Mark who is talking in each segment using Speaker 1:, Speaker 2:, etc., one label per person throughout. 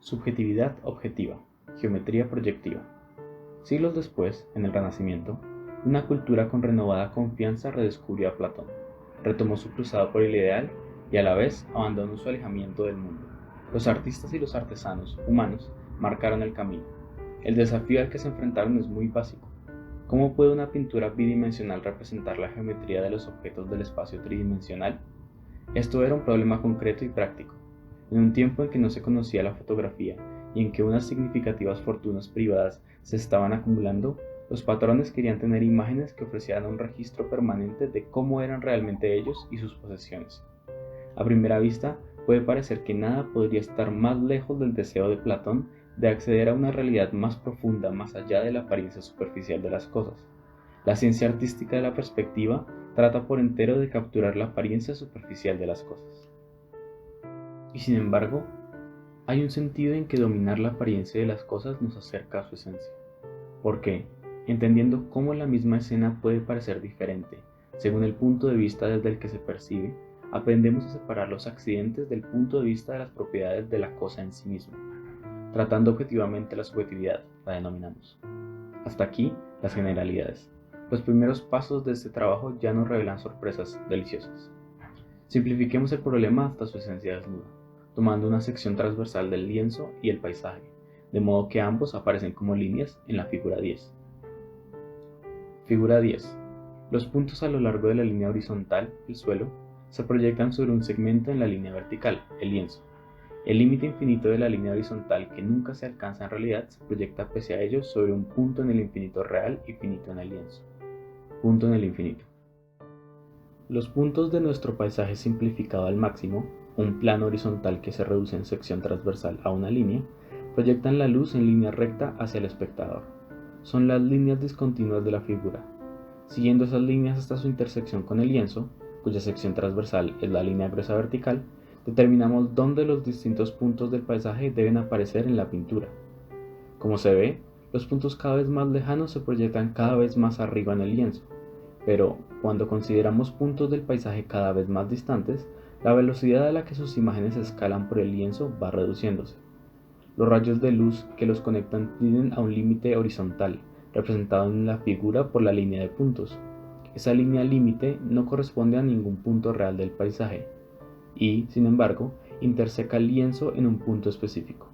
Speaker 1: Subjetividad objetiva, geometría proyectiva. Siglos después, en el Renacimiento, una cultura con renovada confianza redescubrió a Platón, retomó su cruzada por el ideal y a la vez abandonó su alejamiento del mundo. Los artistas y los artesanos humanos marcaron el camino. El desafío al que se enfrentaron es muy básico. ¿Cómo puede una pintura bidimensional representar la geometría de los objetos del espacio tridimensional? Esto era un problema concreto y práctico. En un tiempo en que no se conocía la fotografía y en que unas significativas fortunas privadas se estaban acumulando, los patrones querían tener imágenes que ofrecieran un registro permanente de cómo eran realmente ellos y sus posesiones. A primera vista, puede parecer que nada podría estar más lejos del deseo de Platón de acceder a una realidad más profunda más allá de la apariencia superficial de las cosas. La ciencia artística de la perspectiva trata por entero de capturar la apariencia superficial de las cosas. Y sin embargo, hay un sentido en que dominar la apariencia de las cosas nos acerca a su esencia. Porque, entendiendo cómo la misma escena puede parecer diferente, según el punto de vista desde el que se percibe, aprendemos a separar los accidentes del punto de vista de las propiedades de la cosa en sí misma. Tratando objetivamente la subjetividad, la denominamos. Hasta aquí, las generalidades. Los primeros pasos de este trabajo ya nos revelan sorpresas deliciosas. Simplifiquemos el problema hasta su esencia desnuda, tomando una sección transversal del lienzo y el paisaje, de modo que ambos aparecen como líneas en la figura 10. Figura 10. Los puntos a lo largo de la línea horizontal, el suelo, se proyectan sobre un segmento en la línea vertical, el lienzo. El límite infinito de la línea horizontal, que nunca se alcanza en realidad, se proyecta pese a ello sobre un punto en el infinito real y finito en el lienzo. Punto en el infinito. Los puntos de nuestro paisaje simplificado al máximo, un plano horizontal que se reduce en sección transversal a una línea, proyectan la luz en línea recta hacia el espectador. Son las líneas discontinuas de la figura. Siguiendo esas líneas hasta su intersección con el lienzo, cuya sección transversal es la línea gruesa vertical, determinamos dónde los distintos puntos del paisaje deben aparecer en la pintura. Como se ve, los puntos cada vez más lejanos se proyectan cada vez más arriba en el lienzo, pero cuando consideramos puntos del paisaje cada vez más distantes, la velocidad a la que sus imágenes escalan por el lienzo va reduciéndose. Los rayos de luz que los conectan tienden a un límite horizontal, representado en la figura por la línea de puntos. Esa línea límite no corresponde a ningún punto real del paisaje y, sin embargo, interseca el lienzo en un punto específico.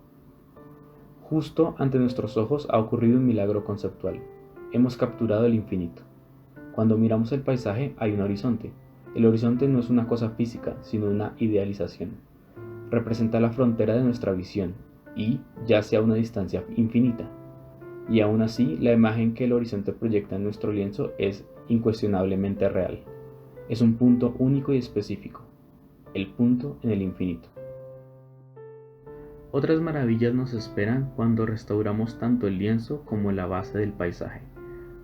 Speaker 1: Justo ante nuestros ojos ha ocurrido un milagro conceptual. Hemos capturado el infinito. Cuando miramos el paisaje hay un horizonte. El horizonte no es una cosa física, sino una idealización. Representa la frontera de nuestra visión y yace a una distancia infinita. Y aún así, la imagen que el horizonte proyecta en nuestro lienzo es incuestionablemente real. Es un punto único y específico, el punto en el infinito. Otras maravillas nos esperan cuando restauramos tanto el lienzo como la base del paisaje,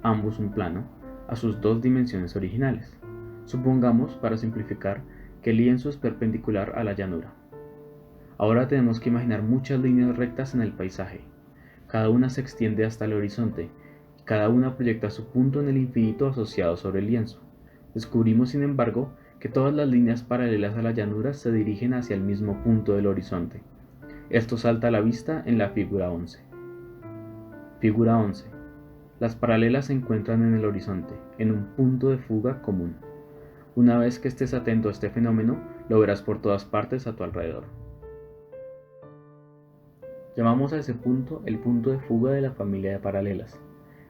Speaker 1: ambos un plano, a sus dos dimensiones originales. Supongamos, para simplificar, que el lienzo es perpendicular a la llanura. Ahora tenemos que imaginar muchas líneas rectas en el paisaje. Cada una se extiende hasta el horizonte, y cada una proyecta su punto en el infinito asociado sobre el lienzo. Descubrimos, sin embargo, que todas las líneas paralelas a la llanura se dirigen hacia el mismo punto del horizonte. Esto salta a la vista en la figura 11. Figura 11. Las paralelas se encuentran en el horizonte, en un punto de fuga común. Una vez que estés atento a este fenómeno, lo verás por todas partes a tu alrededor. Llamamos a ese punto el punto de fuga de la familia de paralelas.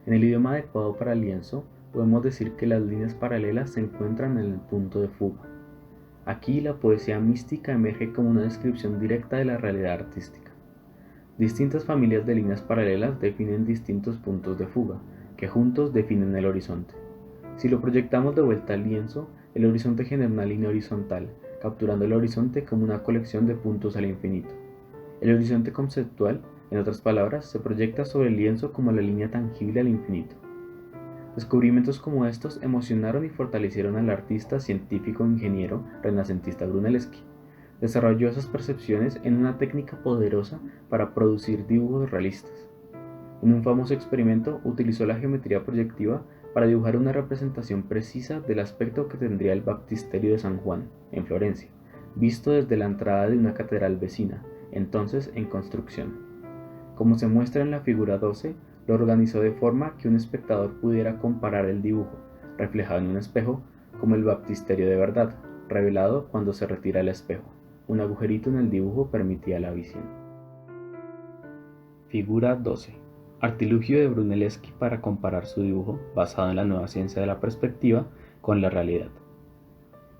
Speaker 1: En el idioma adecuado para el lienzo, podemos decir que las líneas paralelas se encuentran en el punto de fuga. Aquí la poesía mística emerge como una descripción directa de la realidad artística. Distintas familias de líneas paralelas definen distintos puntos de fuga, que juntos definen el horizonte. Si lo proyectamos de vuelta al lienzo, el horizonte genera una línea horizontal, capturando el horizonte como una colección de puntos al infinito. El horizonte conceptual, en otras palabras, se proyecta sobre el lienzo como la línea tangible al infinito. Descubrimientos como estos emocionaron y fortalecieron al artista científico e ingeniero renacentista Brunelleschi. Desarrolló esas percepciones en una técnica poderosa para producir dibujos realistas. En un famoso experimento utilizó la geometría proyectiva para dibujar una representación precisa del aspecto que tendría el baptisterio de San Juan, en Florencia, visto desde la entrada de una catedral vecina, entonces en construcción. Como se muestra en la figura 12, lo organizó de forma que un espectador pudiera comparar el dibujo, reflejado en un espejo, como el baptisterio de verdad, revelado cuando se retira el espejo. Un agujerito en el dibujo permitía la visión. Figura 12. Artilugio de Brunelleschi para comparar su dibujo, basado en la nueva ciencia de la perspectiva, con la realidad.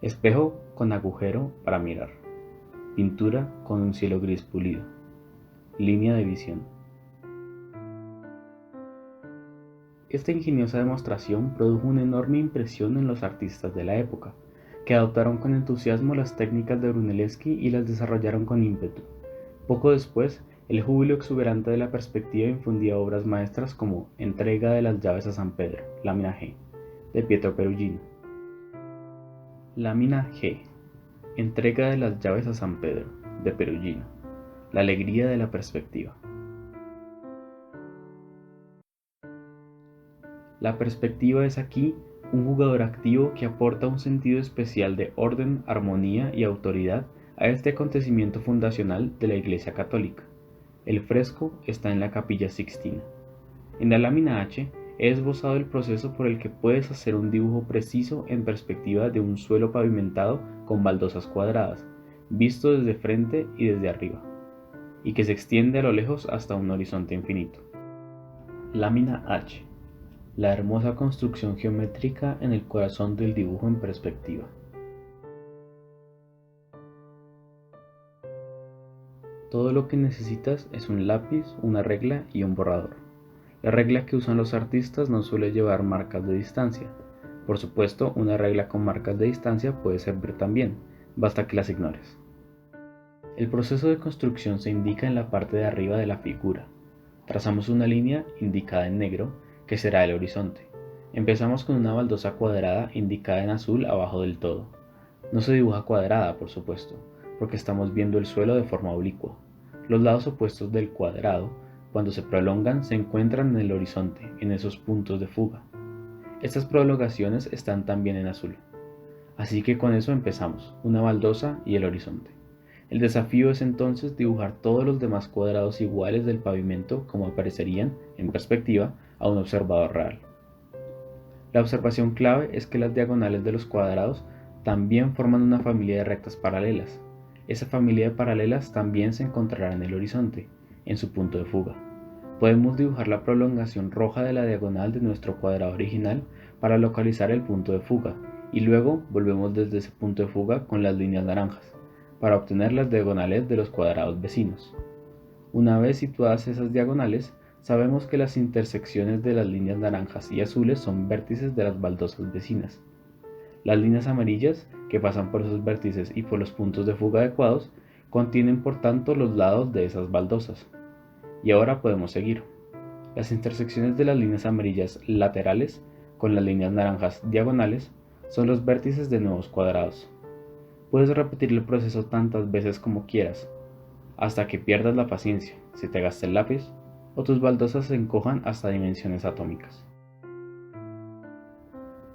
Speaker 1: Espejo con agujero para mirar. Pintura con un cielo gris pulido. Línea de visión. Esta ingeniosa demostración produjo una enorme impresión en los artistas de la época, que adoptaron con entusiasmo las técnicas de Brunelleschi y las desarrollaron con ímpetu. Poco después, el júbilo exuberante de la perspectiva infundía obras maestras como Entrega de las llaves a San Pedro, lámina G, de Pietro Perugino. Lámina G. Entrega de las llaves a San Pedro, de Perugino. La alegría de la perspectiva. La perspectiva es aquí un jugador activo que aporta un sentido especial de orden, armonía y autoridad a este acontecimiento fundacional de la Iglesia Católica. El fresco está en la Capilla Sixtina. En la lámina H he esbozado el proceso por el que puedes hacer un dibujo preciso en perspectiva de un suelo pavimentado con baldosas cuadradas, visto desde frente y desde arriba, y que se extiende a lo lejos hasta un horizonte infinito. Lámina H. La hermosa construcción geométrica en el corazón del dibujo en perspectiva. Todo lo que necesitas es un lápiz, una regla y un borrador. La regla que usan los artistas no suele llevar marcas de distancia. Por supuesto, una regla con marcas de distancia puede servir también, basta que las ignores. El proceso de construcción se indica en la parte de arriba de la figura. Trazamos una línea indicada en negro, que será el horizonte. Empezamos con una baldosa cuadrada indicada en azul abajo del todo. No se dibuja cuadrada, por supuesto, porque estamos viendo el suelo de forma oblicua. Los lados opuestos del cuadrado, cuando se prolongan, se encuentran en el horizonte, en esos puntos de fuga. Estas prolongaciones están también en azul. Así que con eso empezamos, una baldosa y el horizonte. El desafío es entonces dibujar todos los demás cuadrados iguales del pavimento como aparecerían, en perspectiva, a un observador real. La observación clave es que las diagonales de los cuadrados también forman una familia de rectas paralelas. Esa familia de paralelas también se encontrará en el horizonte, en su punto de fuga. Podemos dibujar la prolongación roja de la diagonal de nuestro cuadrado original para localizar el punto de fuga, y luego volvemos desde ese punto de fuga con las líneas naranjas, para obtener las diagonales de los cuadrados vecinos. Una vez situadas esas diagonales, sabemos que las intersecciones de las líneas naranjas y azules son vértices de las baldosas vecinas. Las líneas amarillas, que pasan por esos vértices y por los puntos de fuga adecuados, contienen por tanto los lados de esas baldosas. Y ahora podemos seguir. Las intersecciones de las líneas amarillas laterales con las líneas naranjas diagonales son los vértices de nuevos cuadrados. Puedes repetir el proceso tantas veces como quieras, hasta que pierdas la paciencia, se te gaste el lápiz o tus baldosas se encojan hasta dimensiones atómicas.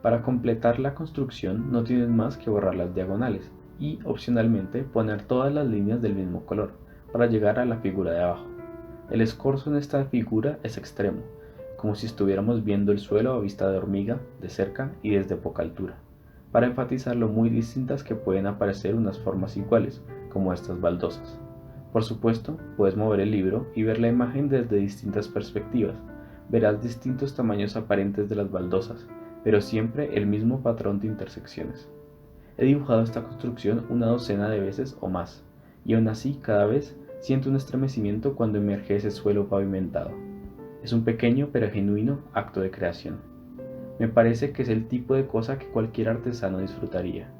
Speaker 1: Para completar la construcción no tienes más que borrar las diagonales y, opcionalmente, poner todas las líneas del mismo color para llegar a la figura de abajo. El escorzo en esta figura es extremo, como si estuviéramos viendo el suelo a vista de hormiga, de cerca y desde poca altura, para enfatizar lo muy distintas que pueden aparecer unas formas iguales, como estas baldosas. Por supuesto, puedes mover el libro y ver la imagen desde distintas perspectivas. Verás distintos tamaños aparentes de las baldosas, pero siempre el mismo patrón de intersecciones. He dibujado esta construcción una docena de veces o más, y aún así cada vez siento un estremecimiento cuando emerge ese suelo pavimentado. Es un pequeño pero genuino acto de creación. Me parece que es el tipo de cosa que cualquier artesano disfrutaría.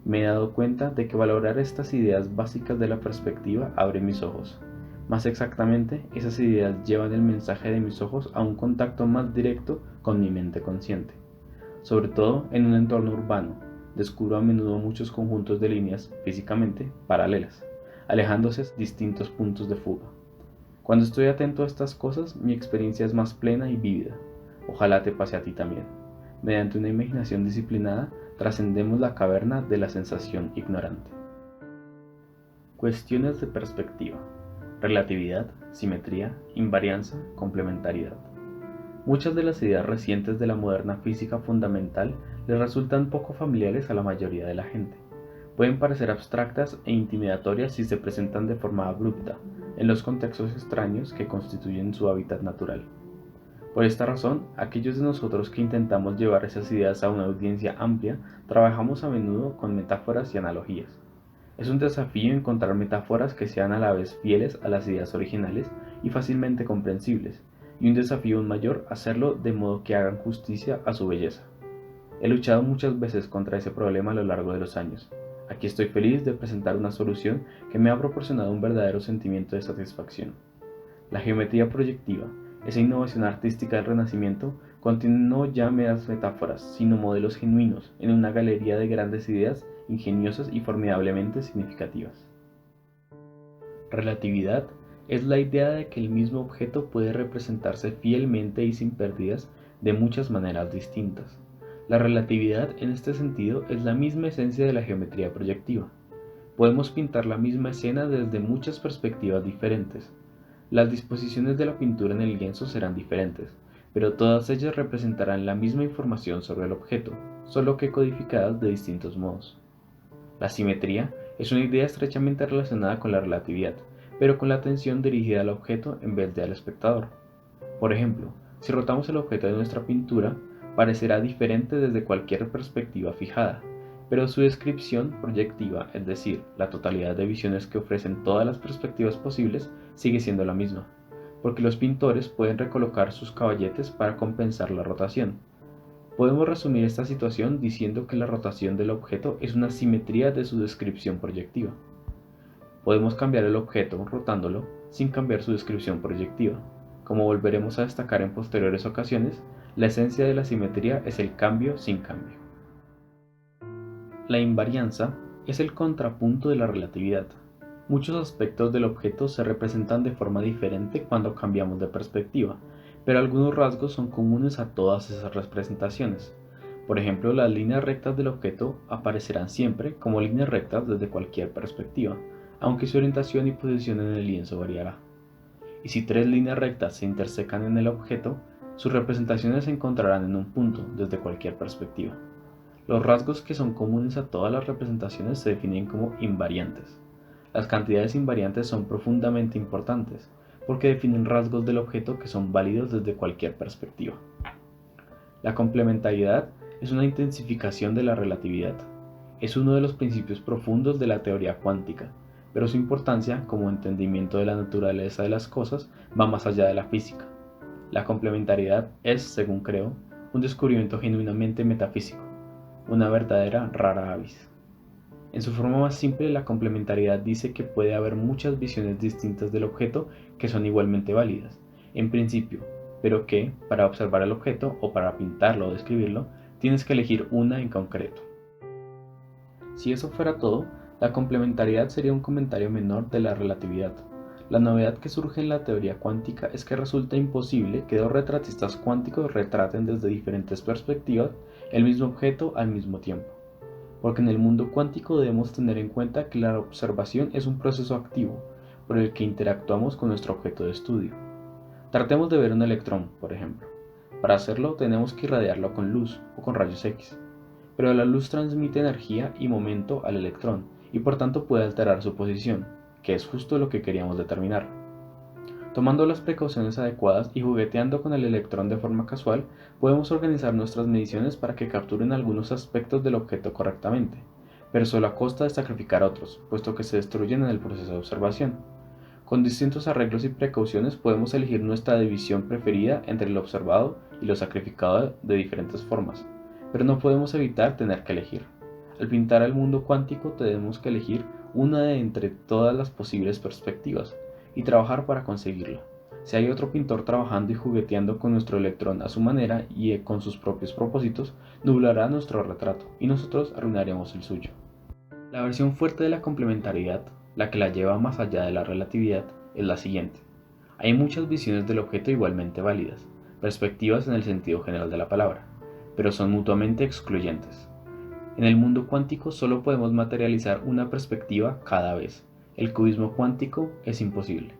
Speaker 1: Me he dado cuenta de que valorar estas ideas básicas de la perspectiva abre mis ojos. Más exactamente, esas ideas llevan el mensaje de mis ojos a un contacto más directo con mi mente consciente. Sobre todo en un entorno urbano, descubro a menudo muchos conjuntos de líneas, físicamente, paralelas, alejándose distintos puntos de fuga. Cuando estoy atento a estas cosas, mi experiencia es más plena y vívida. Ojalá te pase a ti también. Mediante una imaginación disciplinada, trascendemos la caverna de la sensación ignorante. Cuestiones de perspectiva. relatividad, simetría, invarianza, complementariedad. Muchas de las ideas recientes de la moderna física fundamental les resultan poco familiares a la mayoría de la gente. Pueden parecer abstractas e intimidatorias si se presentan de forma abrupta, en los contextos extraños que constituyen su hábitat natural. Por esta razón, aquellos de nosotros que intentamos llevar esas ideas a una audiencia amplia, trabajamos a menudo con metáforas y analogías. Es un desafío encontrar metáforas que sean a la vez fieles a las ideas originales y fácilmente comprensibles, y un desafío aún mayor hacerlo de modo que hagan justicia a su belleza. He luchado muchas veces contra ese problema a lo largo de los años. Aquí estoy feliz de presentar una solución que me ha proporcionado un verdadero sentimiento de satisfacción. La geometría proyectiva, esa innovación artística del Renacimiento, contiene no ya meras metáforas, sino modelos genuinos en una galería de grandes ideas ingeniosas y formidablemente significativas. Relatividad es la idea de que el mismo objeto puede representarse fielmente y sin pérdidas de muchas maneras distintas. La relatividad en este sentido es la misma esencia de la geometría proyectiva. Podemos pintar la misma escena desde muchas perspectivas diferentes. Las disposiciones de la pintura en el lienzo serán diferentes, pero todas ellas representarán la misma información sobre el objeto, solo que codificadas de distintos modos. La simetría es una idea estrechamente relacionada con la relatividad, pero con la atención dirigida al objeto en vez de al espectador. Por ejemplo, si rotamos el objeto de nuestra pintura, parecerá diferente desde cualquier perspectiva fijada, pero su descripción proyectiva, es decir, la totalidad de visiones que ofrecen todas las perspectivas posibles, sigue siendo la misma, porque los pintores pueden recolocar sus caballetes para compensar la rotación. Podemos resumir esta situación diciendo que la rotación del objeto es una simetría de su descripción proyectiva. Podemos cambiar el objeto rotándolo sin cambiar su descripción proyectiva. Como volveremos a destacar en posteriores ocasiones, la esencia de la simetría es el cambio sin cambio. La invarianza es el contrapunto de la relatividad. Muchos aspectos del objeto se representan de forma diferente cuando cambiamos de perspectiva, pero algunos rasgos son comunes a todas esas representaciones. Por ejemplo, las líneas rectas del objeto aparecerán siempre como líneas rectas desde cualquier perspectiva, aunque su orientación y posición en el lienzo variará. Y si tres líneas rectas se intersecan en el objeto, sus representaciones se encontrarán en un punto desde cualquier perspectiva. Los rasgos que son comunes a todas las representaciones se definen como invariantes. Las cantidades invariantes son profundamente importantes, porque definen rasgos del objeto que son válidos desde cualquier perspectiva. La complementariedad es una intensificación de la relatividad. Es uno de los principios profundos de la teoría cuántica, pero su importancia como entendimiento de la naturaleza de las cosas va más allá de la física. La complementariedad es, según creo, un descubrimiento genuinamente metafísico, una verdadera rara avis. En su forma más simple, la complementariedad dice que puede haber muchas visiones distintas del objeto que son igualmente válidas, en principio, pero que, para observar el objeto o para pintarlo o describirlo, tienes que elegir una en concreto. Si eso fuera todo, la complementariedad sería un comentario menor de la relatividad. La novedad que surge en la teoría cuántica es que resulta imposible que dos retratistas cuánticos retraten desde diferentes perspectivas el mismo objeto al mismo tiempo. Porque en el mundo cuántico debemos tener en cuenta que la observación es un proceso activo, por el que interactuamos con nuestro objeto de estudio. Tratemos de ver un electrón, por ejemplo. Para hacerlo tenemos que irradiarlo con luz o con rayos X. Pero la luz transmite energía y momento al electrón, y por tanto puede alterar su posición, que es justo lo que queríamos determinar. Tomando las precauciones adecuadas y jugueteando con el electrón de forma casual, podemos organizar nuestras mediciones para que capturen algunos aspectos del objeto correctamente, pero solo a costa de sacrificar otros, puesto que se destruyen en el proceso de observación. Con distintos arreglos y precauciones podemos elegir nuestra división preferida entre lo observado y lo sacrificado de diferentes formas, pero no podemos evitar tener que elegir. Al pintar el mundo cuántico tenemos que elegir una de entre todas las posibles perspectivas, y trabajar para conseguirla. Si hay otro pintor trabajando y jugueteando con nuestro electrón a su manera y con sus propios propósitos, nublará nuestro retrato y nosotros arruinaremos el suyo. La versión fuerte de la complementariedad, la que la lleva más allá de la relatividad, es la siguiente. Hay muchas visiones del objeto igualmente válidas, perspectivas en el sentido general de la palabra, pero son mutuamente excluyentes. En el mundo cuántico solo podemos materializar una perspectiva cada vez. El cubismo cuántico es imposible.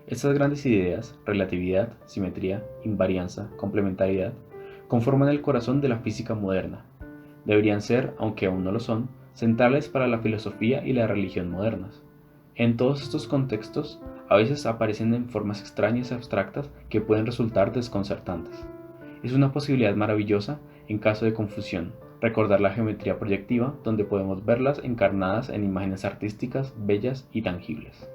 Speaker 1: Estas grandes ideas, relatividad, simetría, invarianza, complementariedad, conforman el corazón de la física moderna. Deberían ser, aunque aún no lo son, centrales para la filosofía y la religión modernas. En todos estos contextos, a veces aparecen en formas extrañas y abstractas que pueden resultar desconcertantes. Es una posibilidad maravillosa, en caso de confusión, recordar la geometría proyectiva, donde podemos verlas encarnadas en imágenes artísticas, bellas y tangibles.